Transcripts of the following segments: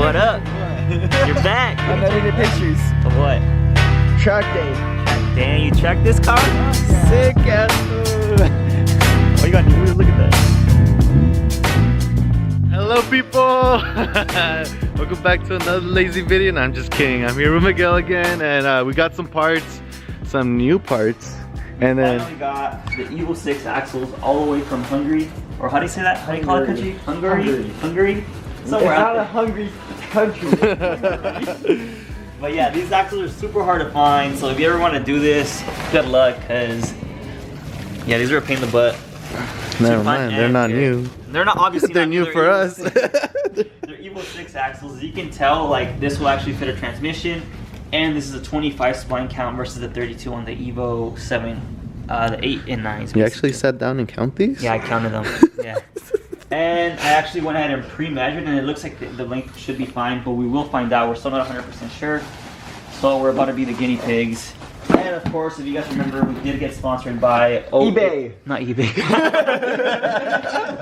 What up? You're back. I'm editing pictures. Of what? Track day. Damn, you tracked this car? Sick ass. Oh, you got new wheels? Look at that. Hello people! Welcome back to another lazy video. No, I'm just kidding. I'm here with Miguel again, and we got some parts, some new parts. And then finally got the EVOS axles all the way from Hungary. Or how do you say that? How do you call it, country? Hungary? Somewhere It's out not there. a hungry country. But yeah, these axles are super hard to find, so if you ever want to do this, good luck, because yeah, these are a pain in the butt. never mind, they're not new. They're not obviously They're not new for us. They're EVOS axles. You can tell like this will actually fit a transmission, and this is a 25 spline count versus the 32 on the Evo 7, the 8 and 9s. You actually sat down and count these? Yeah, I counted them. Yeah. And I actually went ahead and pre-measured, and it looks like the length should be fine, but we will find out. We're still not 100% sure. So we're about to be the guinea pigs. And of course, if you guys remember, we did get sponsored by eBay. Not eBay.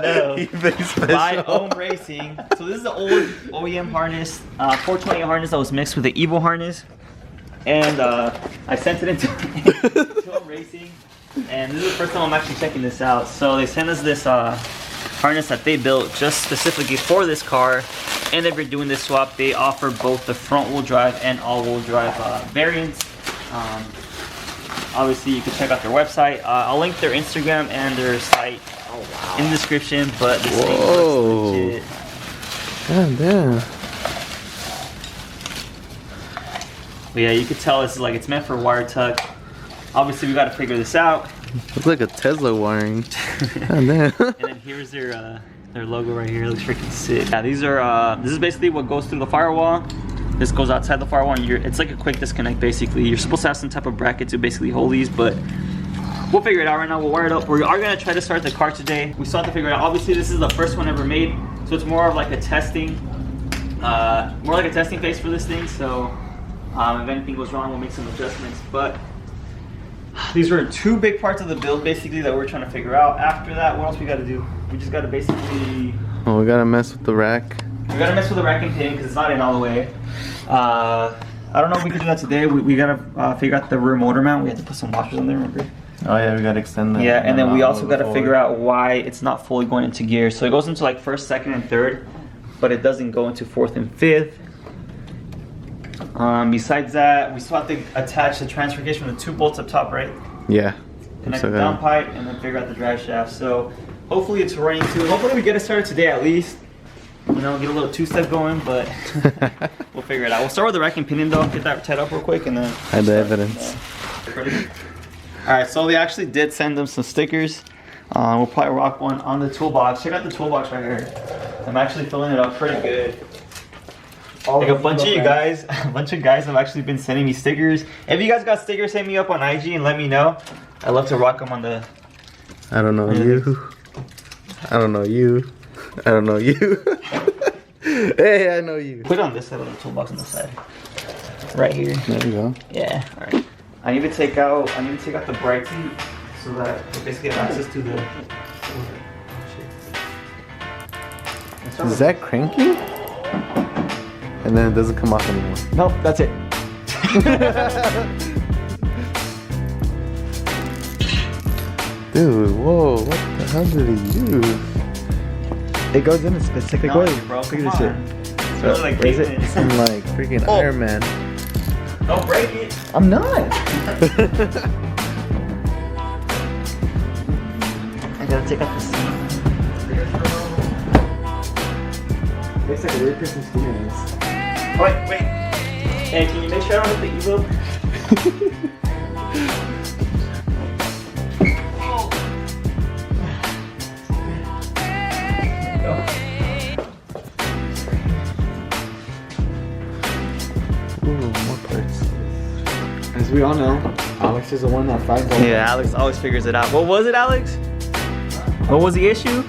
No. eBay special. By Ohm Racing. So this is the old OEM harness, 420 harness that was mixed with the Evo harness. And I sent it into Ohm Racing. And this is the first time I'm actually checking this out. So they sent us this harness that they built just specifically for this car. And if you're doing this swap, they offer both the front wheel drive and all wheel drive variants. Obviously, you can check out their website. I'll link their Instagram and their site in the description, but this thing looks legit. God damn. But yeah, you can tell it's like it's meant for wire tuck. Obviously, we got to figure this out. Looks like a Tesla wiring. God damn. And then here's their logo right here. It looks freaking sick. Yeah, these are this is basically what goes through the firewall. This goes outside the firewall, and it's like a quick disconnect basically. You're supposed to have some type of bracket to basically hold these, but we'll figure it out right now. We'll wire it up. We are gonna try to start the car today. We still have to figure it out. Obviously, this is the first one ever made, so it's more of like a testing, phase for this thing. So if anything goes wrong, we'll make some adjustments. But these were two big parts of the build basically that we're trying to figure out. After that, what else we got to do? We just got to basically. Oh, we gotta mess with the rack. We gotta mess with the rack and pin because it's not in all the way. I don't know if we can do that today. We gotta figure out the rear motor mount. We have to put some washers on there, remember? Oh yeah, we gotta extend that. Yeah, and then we also gotta figure out why it's not fully going into gear. So it goes into like first, second, and third, but it doesn't go into fourth and fifth. Besides that, we still have to attach the transfer case from the two bolts up top, right? Yeah. Connect the downpipe and then figure out the drive shaft. So hopefully it's running too. Hopefully we get it started today at least. You know, get a little two-step going, but we'll figure it out. We'll start with the rack and pinion though, get that tied up real quick, and then Hide the evidence. Alright, so they actually did send them some stickers. We'll probably rock one on the toolbox. Check out the toolbox right here. I'm actually filling it up pretty good. Like a bunch of guys have actually been sending me stickers. If you guys got stickers, hit me up on IG and let me know. I love to rock them on the... I don't know you. I don't know you. I don't know you. Hey, I know you. Put it on this side of the toolbox on the side. Right here. There you go. Yeah, alright. I need to take out the bright seat so that it basically have access to the... Is that cranky? And then it doesn't come off anymore. Nope, that's it. Dude, whoa, what the hell did he use? It goes in a specific way. Bro, Look at come this on. shit. Smells like Is it? pavement. Some like freaking Iron Man. Don't break it. I'm not. I gotta take out the seat. Looks like a weird Christmas experience. Wait. Hey, can you make sure I don't hit the Evo? Ooh, more parts. As we all know, Alex is the one that finds all. Yeah, Alex always figures it out. What was it, Alex? What was the issue?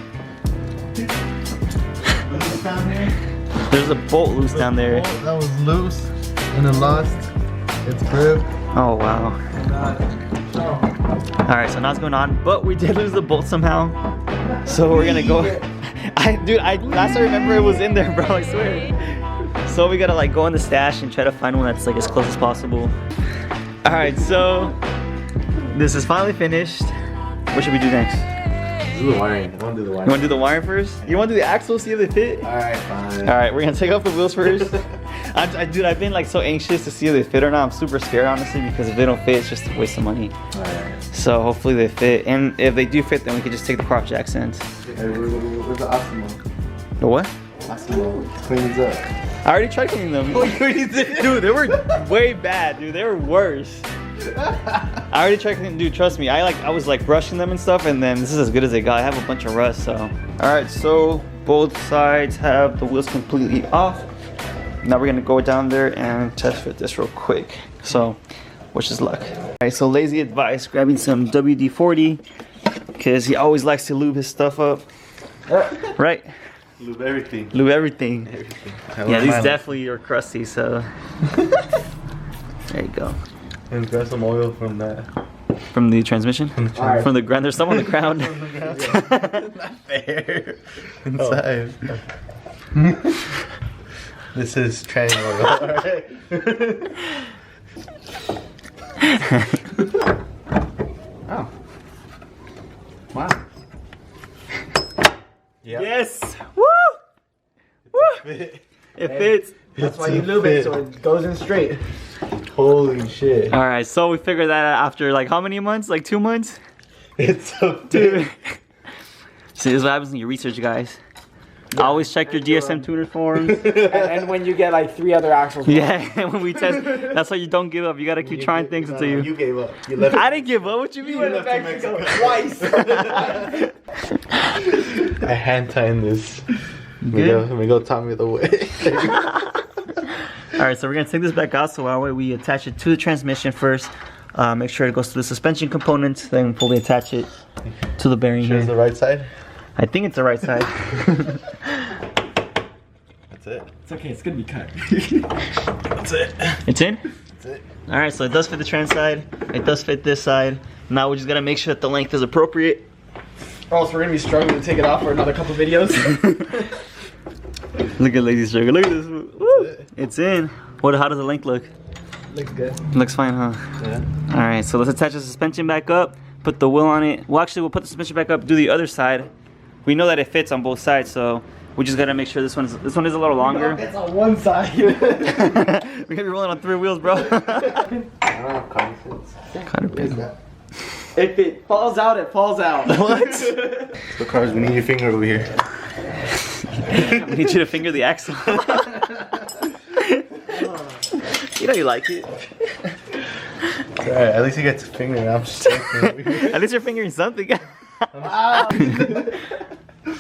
There's a bolt loose down there. That was loose and it lost its grip. Oh wow. Alright, so now what's going on, but we did lose the bolt somehow. So we're gonna go. Last I remember it was in there, bro, I swear. So we gotta like go in the stash and try to find one that's like as close as possible. All right, so this is finally finished. What should we do next? Do the wiring. I want to do the wiring. You want to do the wiring first? You want to do the axles, see if they fit? Alright, fine. All right, we're gonna take off the wheels first. Dude, I've been like so anxious to see if they fit or not. I'm super scared, honestly, because if they don't fit, it's just a waste of money. Alright. So hopefully they fit, and if they do fit, then we can just take the prop jacks in. Hey, where's the Osmo? The what? Osmo cleans up. I already tried cleaning them. Dude, they were way bad, dude. They were worse. I already tried cleaning, dude. Trust me. I was like brushing them and stuff, and then this is as good as they got. I have a bunch of rust, so. All right, so both sides have the wheels completely off. Now we're gonna go down there and test fit this real quick. So, wish us luck. All right, so lazy advice: grabbing some WD-40 because he always likes to lube his stuff up. Right? Lube everything. Lube everything. Yeah, these mine. definitely are crusty, so. There you go. And grab some oil from that. From the transmission? From the ground. There's some on the ground. Not fair. Inside. This is tranny oil. Alright. Oh. Wow. Yep. Yes! Woo! Woo! Fit. It fits. That's why you lube it, so it goes in straight. Holy shit. Alright, so we figured that out after like how many months? Like 2 months? It's a Dude. See, this is what happens when you research, guys. Always check your DSM tuner forms. And when you get like 3 other axles. Yeah, when we test, that's why you don't give up. You gotta keep trying things until you. You gave up. You left. I didn't give up. What you mean? You went to Mexico twice. I hand tightened this. Miguel taught me the way. Alright, so we're gonna take this back out. So that way we attach it to the transmission first. Make sure it goes to the suspension components. Then fully attach it to the bearing Here's here. the right side. I think it's the right side. That's it. It's okay, it's gonna be cut. That's it. It's in? That's it. Alright, so it does fit the trans side. It does fit this side. Now we just gotta make sure that the length is appropriate. Or else we're gonna be struggling to take it off for another couple videos. Look at Lazy Struggle. Look at this. Woo. It's in. How does the length look? Looks good. Looks fine, huh? Yeah. Alright, so let's attach the suspension back up. Put the wheel on it. Well, actually, we'll put the suspension back up. Do the other side. We know that it fits on both sides, so we just gotta make sure this one is a little longer. It's on one side. We're gonna be rolling on 3 wheels, bro. I don't have common sense. Kind of big. If it falls out, it falls out. What? So cars, we need your finger over here. We need you to finger the axle. You know you like it. Alright, at least you get to finger it. I'm just checking. At least you're fingering something.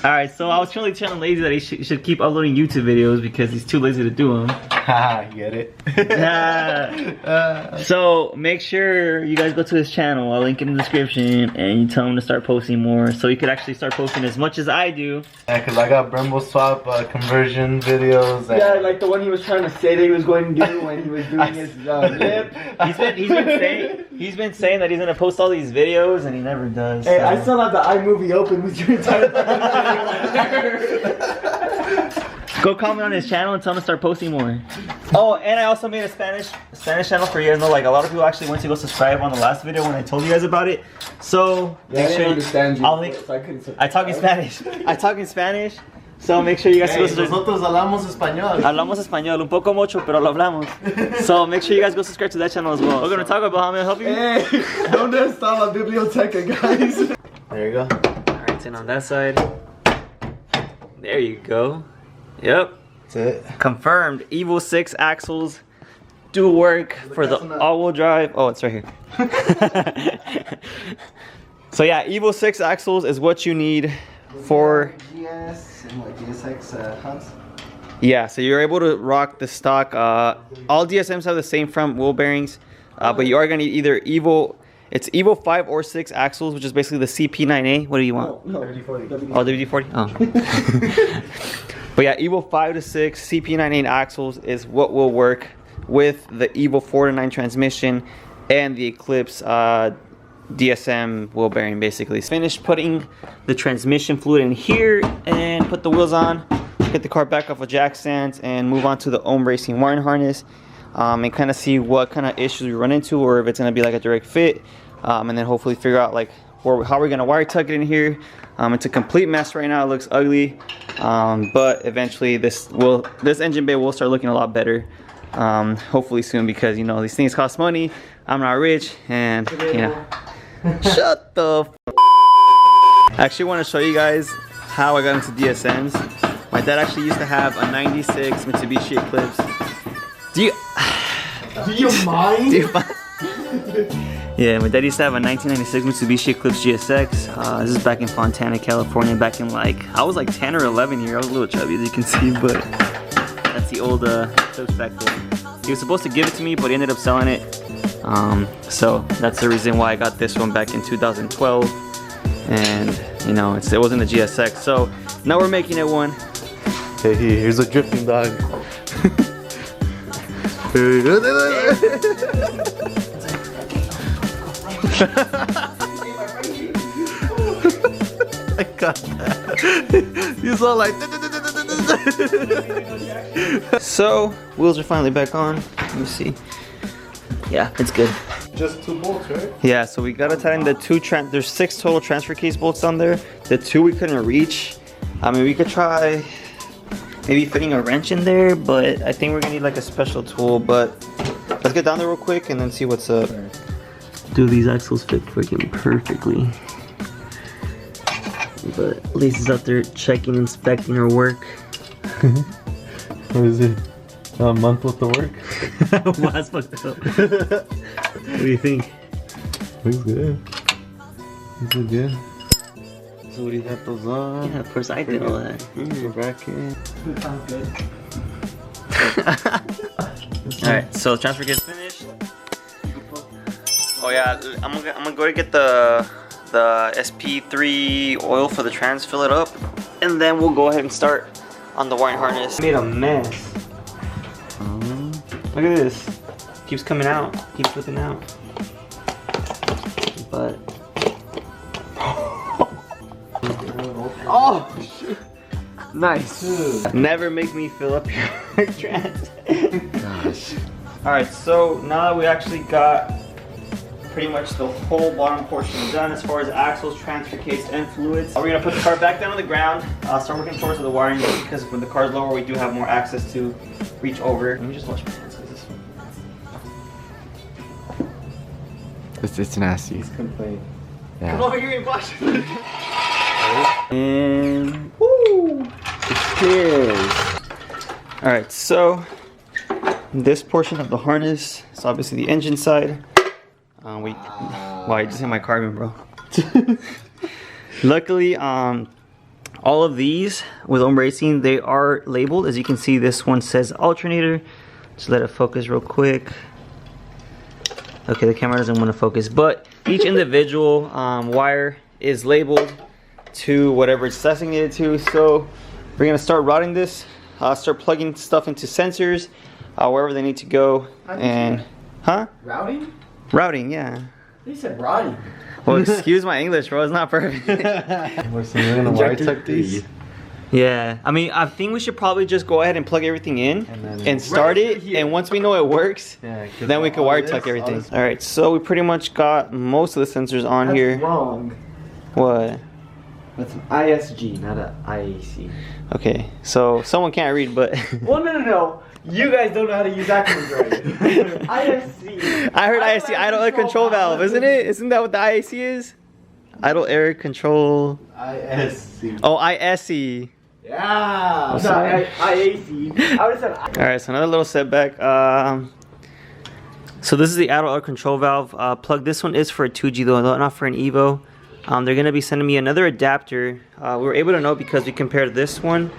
Alright, so I was really telling Lazy that he should keep uploading YouTube videos because he's too lazy to do them. Haha, you get it? So make sure you guys go to his channel. I'll link it in the description, and you tell him to start posting more so he could actually start posting as much as I do. Yeah, because I got Brembo swap conversion videos. And Yeah, like the one he was trying to say that he was going to do when he was doing his lip. He's been saying that he's gonna post all these videos, and he never does. Hey, so. I still have the iMovie open with your entire Go comment on his channel and tell him to start posting more. Oh, and I also made a Spanish channel for you guys. Know, like a lot of people actually went to go subscribe on the last video when I told you guys about it. So Yeah, I didn't understand you. I'll link. So I couldn't. I talk in Spanish. I talk in Spanish. So make sure you guys go subscribe. Nosotros hablamos español. Hablamos español, un poco mucho, pero lo hablamos. So make sure you guys go subscribe to that channel as well. We're gonna talk about how I'm gonna help you. Hey, don't install a biblioteca, guys. There you go. Alright, it's in on that side. There you go. Yep. That's it. Confirmed. EVOS 6 axles do work for the all-wheel drive. Oh, it's right here. So yeah, EVOS 6 axles is what you need for GS and like GSX hubs. Yeah, so you're able to rock the stock. All DSMs have the same front wheel bearings, but you are gonna need either it's Evo 5 or 6 axles, which is basically the CP9A. What do you want? No, Oh, WD-40? Oh. But yeah, Evo 5 to 6 CP9A axles is what will work with the Evo 4 to 9 transmission and the Eclipse DSM wheel bearing, basically. Finished putting the transmission fluid in here and put the wheels on. get the car back off of jack stands and move on to the Ohm Racing wiring harness, and kind of see what kind of issues we run into, or if it's going to be like a direct fit, and then hopefully figure out like how we're going to wire tuck it in here. It's a complete mess right now. It looks ugly, but eventually this engine bay will start looking a lot better, hopefully soon, because you know these things cost money. I'm not rich, and you know. Shut the f. I actually want to show you guys how I got into DSMs. My dad actually used to have a 96 Mitsubishi Eclipse. Do you mind? Do you mind? Yeah, my dad used to have a 1996 Mitsubishi Eclipse Gsx. This is back in Fontana, California, back in I was like 10 or 11 years. I was a little chubby, as you can see, but that's the old Eclipse back then. He was supposed to give it to me, but he ended up selling it. So that's the reason why I got this one back in 2012. And you know, it wasn't a GSX, so now we're making it one. Hey, here's a drifting dog. I got that. You saw like. So wheels are finally back on. Let me see. Yeah, it's good. Just 2 bolts, right? Yeah, so we gotta tighten the there's 6 total transfer case bolts on there. The 2 we couldn't reach. I mean, we could try maybe fitting a wrench in there, but I think we're gonna need like a special tool. But let's get down there real quick and then see what's up. Dude, these axles fit freaking perfectly. But Lisa's out there checking, inspecting her work. What is it? A month worth of work? Well, that's fucked up. What do you think? Looks good. Looks good. So what do you have those on? Yeah, of course I did all that. Go back in. Sounds good. Alright, so transfer case finished. Oh yeah, I'm gonna go to get the SP3 oil for the trans, fill it up, and then we'll go ahead and start on the wiring harness. I made a mess. Look at this. Keeps coming out. Keeps flipping out. But Oh, shit. Nice. Never make me fill up your trans. Gosh. Alright, so now that we actually got pretty much the whole bottom portion done as far as axles, transfer case, and fluids, we're gonna put the car back down on the ground, start working towards the wiring, because when the car's lower, we do have more access to reach over. Let me just wash my hands. It's nasty. He's complaining. Yeah. Come over here and wash. And woo! Cheers! Alright, so this portion of the harness is obviously the engine side. Wow, I just hit my carbon, bro. Luckily, all of these with Ohm Racing, they are labeled. As you can see, this one says alternator. Just let it focus real quick. Okay, the camera doesn't want to focus, but each individual wire is labeled to whatever it's designated to. So we're gonna start routing this, start plugging stuff into sensors, wherever they need to go, and Routing? Routing, yeah. They said rotting. Well, excuse my English, bro. It's not perfect. We're gonna wire tuck these. Yeah, I mean, I think we should probably just go ahead and plug everything in and start it. And once we know it works, then we can wire tuck everything. All right, so we pretty much got most of the sensors on That's here. wrong. What? That's an ISG, not an IAC. Okay, so someone can't read, but Well, no. You guys don't know how to use acronyms right. ISC. I heard ISC, idle air control valve, isn't it? Isn't that what the IAC is? Idle air control. ISC. Oh, ISC. Yeah. What's No, that? IAC. I would have said All right, so another little setback. So this is the idle air control valve plug. This one is for a 2G though, not for an Evo. They're gonna be sending me another adapter. We were able to know because we compared this one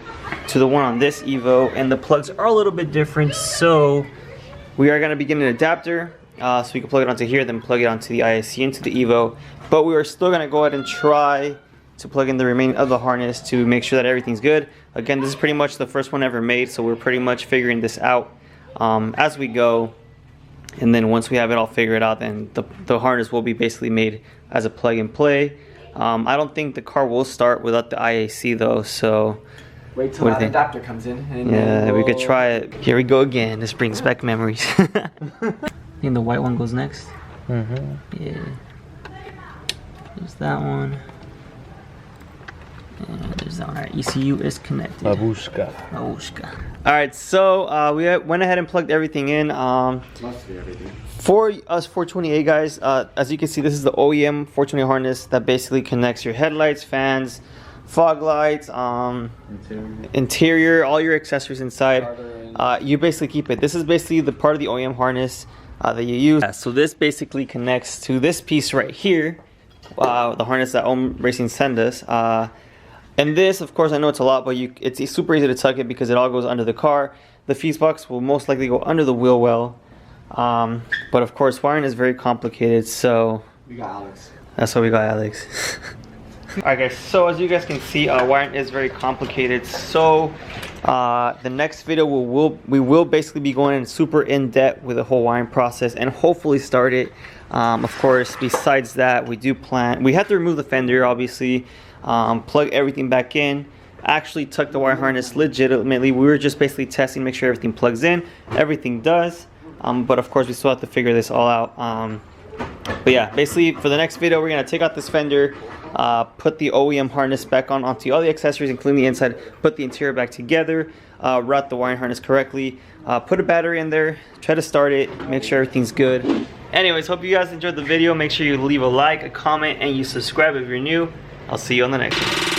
to the one on this Evo, and the plugs are a little bit different. So we are gonna be getting an adapter, so we can plug it onto here, then plug it onto the ISC into the Evo. But we are still gonna go ahead and try to plug in the remaining of the harness to make sure that everything's good. Again, this is pretty much the first one ever made, so we're pretty much figuring this out as we go. And then once we have it all figured out, then the harness will be basically made as a plug and play. I don't think the car will start without the IAC though, so Wait till What that do you think? adapter comes in. And Yeah, then we could we'll- try it. Here we go again. This brings back memories. I think the white one goes next. Yeah. There's that one. And there's that one. Alright, ECU is connected. Babushka. Alright, so we went ahead and plugged everything in. Mostly everything. For us 428 guys, as you can see, this is the OEM 420 harness that basically connects your headlights, fans, fog lights, interior, all your accessories inside. You basically keep it. This is basically the part of the OEM harness that you use. So this basically connects to this piece right here, the harness that OM Racing sent us. And this, of course, I know it's a lot, but it's super easy to tuck it because it all goes under the car. The fuse box will most likely go under the wheel well. But of course, wiring is very complicated, so We got Alex. that's why we got Alex. Alright guys, so as you guys can see, wiring is very complicated. So the next video we will basically be going in super in depth with the whole wiring process and hopefully start it. Of course, besides that, we have to remove the fender, obviously, plug everything back in, actually tuck the wire harness legitimately. We were just basically testing, make sure everything plugs in. Everything does, but of course we still have to figure this all out. But yeah, basically for the next video, we're gonna take out this fender, put the OEM harness back onto all the accessories, including the inside, put the interior back together, route the wiring harness correctly, put a battery in there, try to start it, make sure everything's good. Anyways, hope you guys enjoyed the video. Make sure you leave a like, a comment, and you subscribe if you're new. I'll see you on the next one.